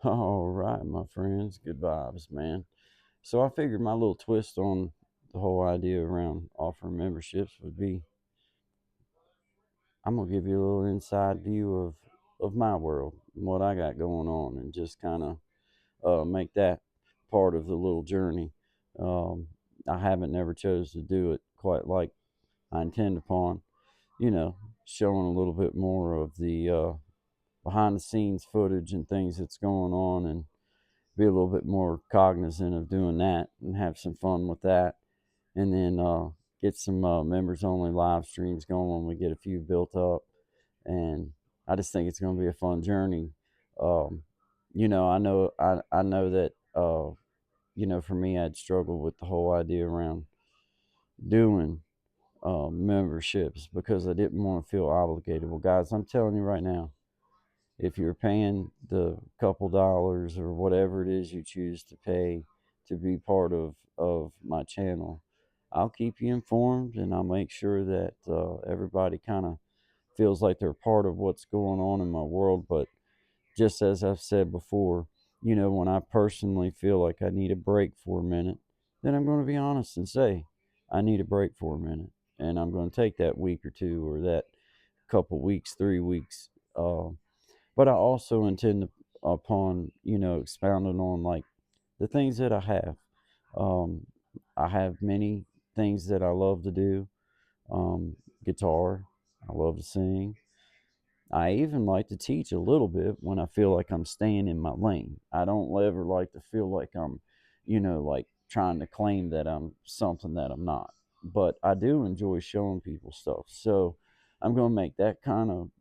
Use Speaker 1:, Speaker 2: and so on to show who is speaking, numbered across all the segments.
Speaker 1: All right, my friends, good vibes, man. So I figured my little twist on the whole idea around offering memberships would be I'm gonna give you a little inside view of my world and what I got going on, and just kind of make that part of the little journey. Um, I haven't never chose to do it quite like I intend upon, you know, showing a little bit more of the behind the scenes footage and things that's going on, and be a little bit more cognizant of doing that and have some fun with that. And then get some members only live streams going when we get a few built up. And I just think it's going to be a fun journey. Um, I know that, for me, I'd struggle with the whole idea around doing memberships because I didn't want to feel obligated. Well, guys, I'm telling you right now, if you're paying the couple dollars or whatever it is you choose to pay to be part of my channel, I'll keep you informed, and I'll make sure that everybody kind of feels like they're part of what's going on in my world. But just as I've said before, when I personally feel like I need a break for a minute, then I'm going to be honest and say I need a break for a minute, and I'm going to take that week or two, or that couple weeks, 3 weeks. But I also intend upon, expounding on like the things that I have. Um, I have many things that I love to do. Guitar, I love to sing. I even like to teach a little bit when I feel like I'm staying in my lane. I don't ever like to feel like I'm, like trying to claim that I'm something that I'm not. But I do enjoy showing people stuff. So I'm going to make that kind of,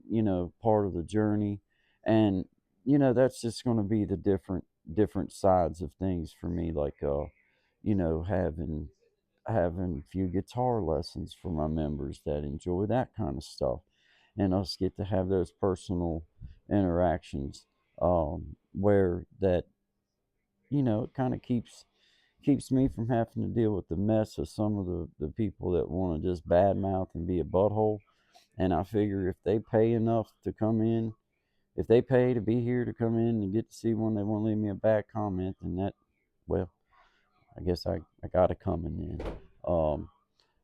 Speaker 1: part of the journey. And, that's just going to be the different sides of things for me. Like, having a few guitar lessons for my members that enjoy that kind of stuff, and us get to have those personal interactions, where that, it kind of keeps me from having to deal with the mess of some of the people that want to just badmouth and be a butthole. And I figure if they pay enough to come in, if they pay to be here to come in and get to see one, they want to leave me a bad comment, then that, well, I guess I got to come in then.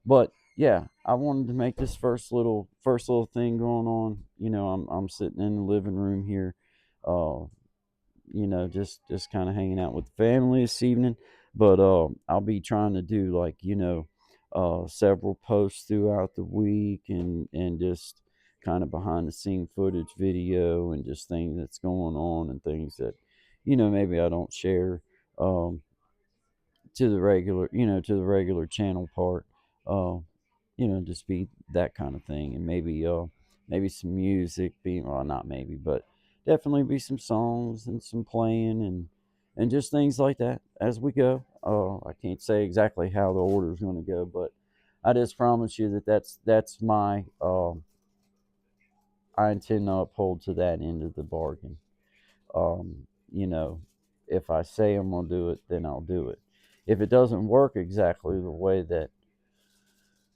Speaker 1: But yeah, I wanted to make this first little thing going on. I'm sitting in the living room here, uh, just kind of hanging out with the family this evening. But I'll be trying to do, like, several posts throughout the week, and just kind of behind the scene footage video, and just things that's going on, and things that, maybe I don't share. Um, to the regular channel part. Uh, just be that kind of thing, and maybe some music, be well, not maybe, but definitely be some songs and some playing, and just things like that as we go. I can't say exactly how the order is going to go, but I just promise you that that's my I intend to uphold to that end of the bargain. Um, you know, if I say I'm gonna do it, then I'll do it. If it doesn't work exactly the way that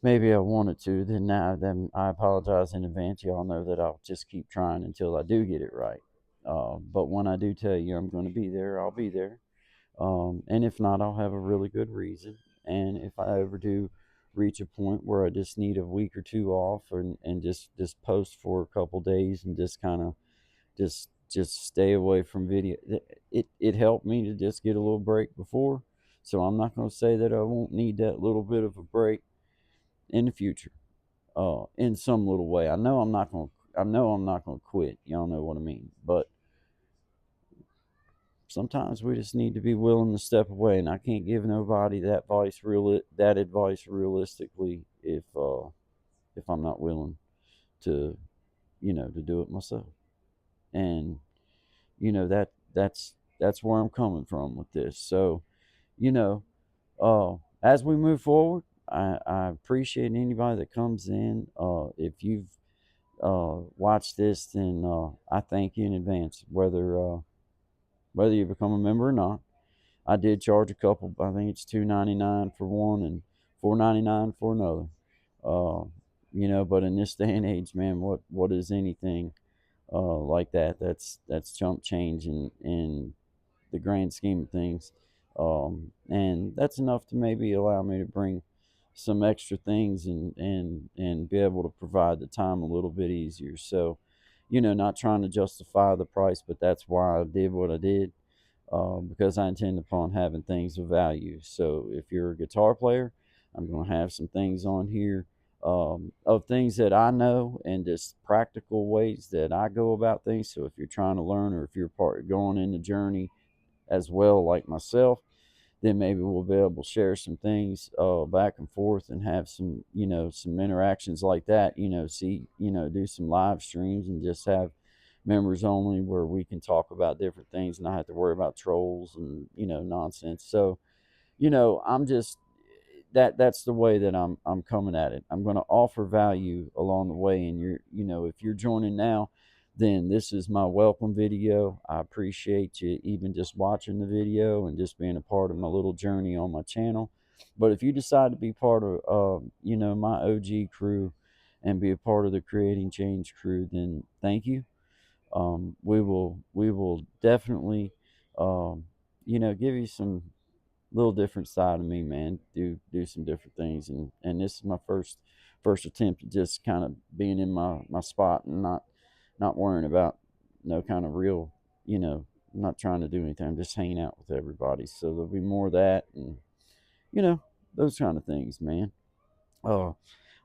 Speaker 1: maybe I wanted to, then I apologize in advance. Y'all know that I'll just keep trying until I do get it right. But when I do tell you I'm going to be there, I'll be there. And if not, I'll have a really good reason. And if I ever do reach a point where I just need a week or two off, and just post for a couple days, and just kind of just stay away from video. It helped me to just get a little break before, so I'm not going to say that I won't need that little bit of a break in the future, in some little way. I know I'm not going to quit. Y'all know what I mean. But sometimes we just need to be willing to step away, and I can't give nobody that advice realistically if I'm not willing to to do it myself. And that's where I'm coming from with this. So, you know, as we move forward, I appreciate anybody that comes in. If you've watched this, then I thank you in advance, whether you become a member or not. I did charge a couple. I think it's $2.99 for one and $4.99 for another. Uh, but in this day and age, man, what is anything like that. That's chump change in the grand scheme of things. And that's enough to maybe allow me to bring some extra things and be able to provide the time a little bit easier. So, not trying to justify the price, but that's why I did what I did, because I intend upon having things of value. So if you're a guitar player, I'm going to have some things on here, of things that I know and just practical ways that I go about things. So if you're trying to learn, or if you're going in the journey as well, like myself, then maybe we'll be able to share some things, back and forth, and have some, some interactions like that. Do some live streams and just have members only, where we can talk about different things and not have to worry about trolls and nonsense. So, I'm just, that's the way that I'm coming at it. I'm going to offer value along the way, and if you're joining now, then this is my welcome video. I appreciate you even just watching the video and just being a part of my little journey on my channel. But if you decide to be part of, my OG crew, and be a part of the Creating Change crew, then thank you. We will definitely, give you some little different side of me, man. Do some different things, and this is my first attempt at just kind of being in my spot, and not worrying about no kind of real, I'm not trying to do anything. I'm just hanging out with everybody. So there'll be more of that, and you know those kind of things, man. uh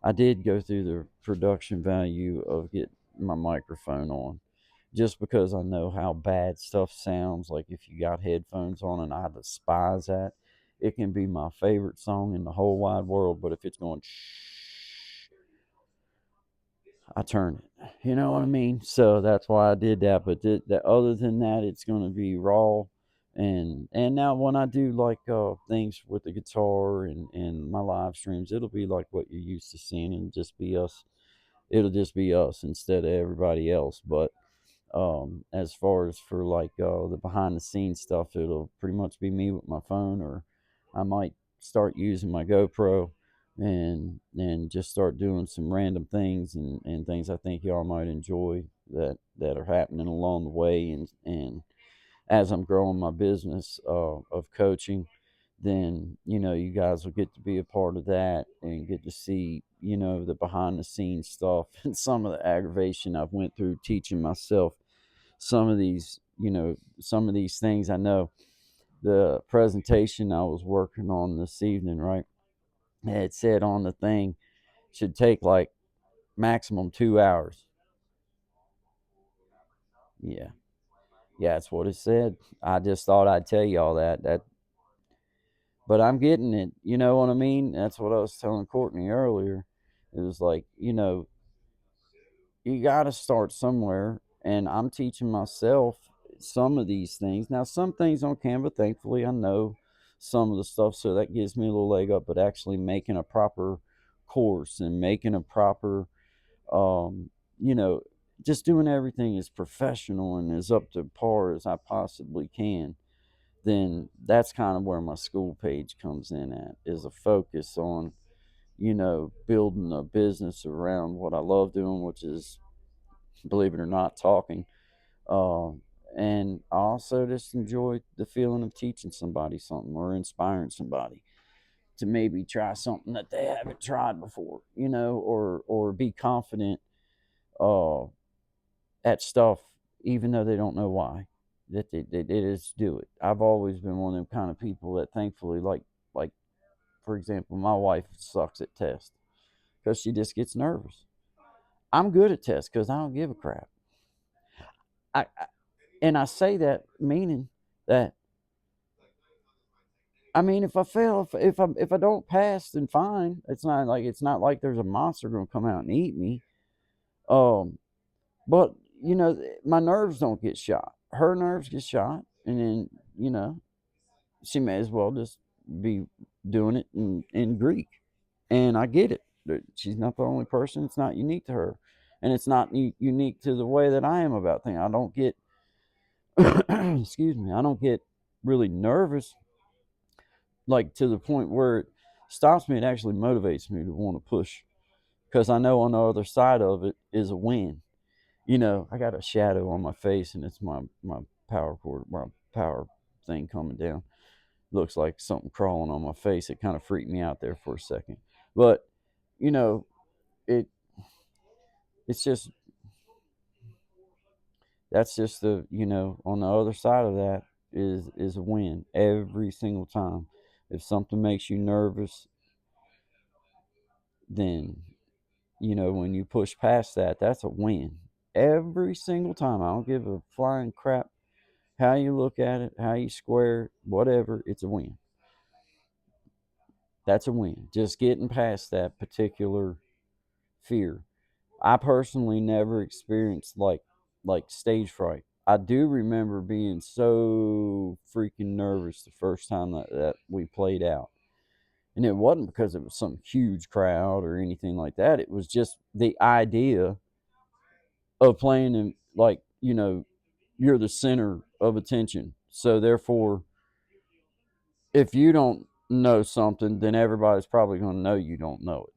Speaker 1: I did go through the production value of getting my microphone on, just because I know how bad stuff sounds. Like if you got headphones on, and I despise that. It can be my favorite song in the whole wide world, but if it's going shh, I turn it. You know what I mean? So that's why I did that. But other than that, it's going to be raw. And now when I do like things with the guitar and my live streams, it'll be like what you're used to seeing, and just be us. It'll just be us instead of everybody else. But as far as for like the behind the scenes stuff, it'll pretty much be me with my phone, or I might start using my GoPro, and just start doing some random things, and things I think y'all might enjoy, that are happening along the way. And as I'm growing my business of coaching, then you guys will get to be a part of that, and get to see the behind the scenes stuff and some of the aggravation I've went through teaching myself some of these things. I know the presentation I was working on this evening, right? It said on the thing should take like maximum 2 hours. Yeah, yeah, that's what it said. I just thought I'd tell y'all that. But I'm getting it. You know what I mean? That's what I was telling Courtney earlier. It was like, you got to start somewhere, and I'm teaching myself some of these things. Now, some things on Canva, thankfully, I know some of the stuff, so that gives me a little leg up. But actually making a proper course, and making a proper, um, you know, just doing everything as professional and as up to par as I possibly can, then that's kind of where my school page comes in at, is a focus on, building a business around what I love doing, which is, believe it or not, talking. Um, and I also just enjoy the feeling of teaching somebody something, or inspiring somebody to maybe try something that they haven't tried before, or be confident uh, at stuff, even though they don't know why, that they just do it. I've always been one of them kind of people that, thankfully, like for example, my wife sucks at tests because she just gets nervous. I'm good at tests because I don't give a crap. I and I say that meaning that, I mean, if I fail, if I don't pass, then fine. It's not like there's a monster gonna come out and eat me. Um, but my nerves don't get shot. Her nerves get shot, and then she may as well just be doing it in Greek. And I get it. She's not the only person. It's not unique to her, and it's not unique to the way that I am about things. I don't get excuse me. I don't get really nervous, like to the point where it stops me. It actually motivates me to want to push, because I know on the other side of it is a win. I got a shadow on my face, and it's my power cord, my power thing coming down. Looks like something crawling on my face. It kind of freaked me out there for a second. But, you know, it it's just that's just on the other side of that is a win every single time. If something makes you nervous, then when you push past that, that's a win every single time. I don't give a flying crap how you look at it, how you square it, whatever. It's a win. That's a win. Just getting past that particular fear. I personally never experienced like stage fright. I do remember being so freaking nervous the first time that we played out. And it wasn't because it was some huge crowd or anything like that. It was just the idea of playing in, like, you're the center of attention. So therefore, if you don't know something, then everybody's probably going to know you don't know it.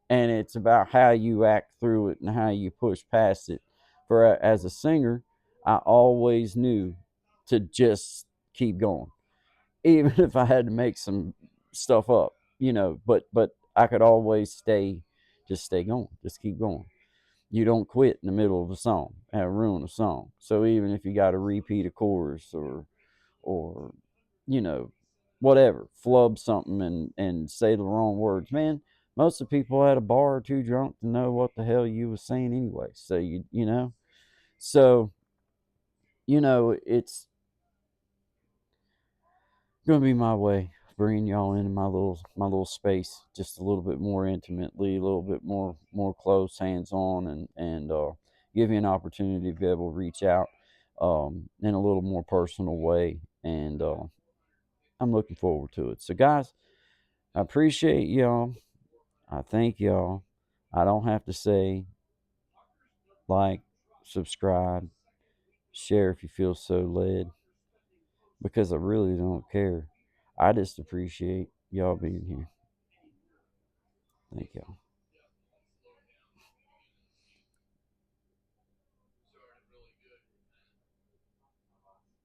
Speaker 1: And it's about how you act through it and how you push past it. As a singer, I always knew to just keep going, even if I had to make some stuff up, But I could always stay going, just keep going. You don't quit in the middle of a song and ruin a song. So even if you got to repeat a chorus or you know whatever, flub something and say the wrong words, man, most of the people at a bar are too drunk to know what the hell you was saying anyway. So so it's gonna be my way of bringing y'all into my little space just a little bit more intimately, a little bit more close, hands on, and give you an opportunity to be able to reach out in a little more personal way. And I'm looking forward to it. So, guys, I appreciate y'all. I thank y'all. I don't have to say like, subscribe, share if you feel so led, because I really don't care. I just appreciate y'all being here. Thank y'all.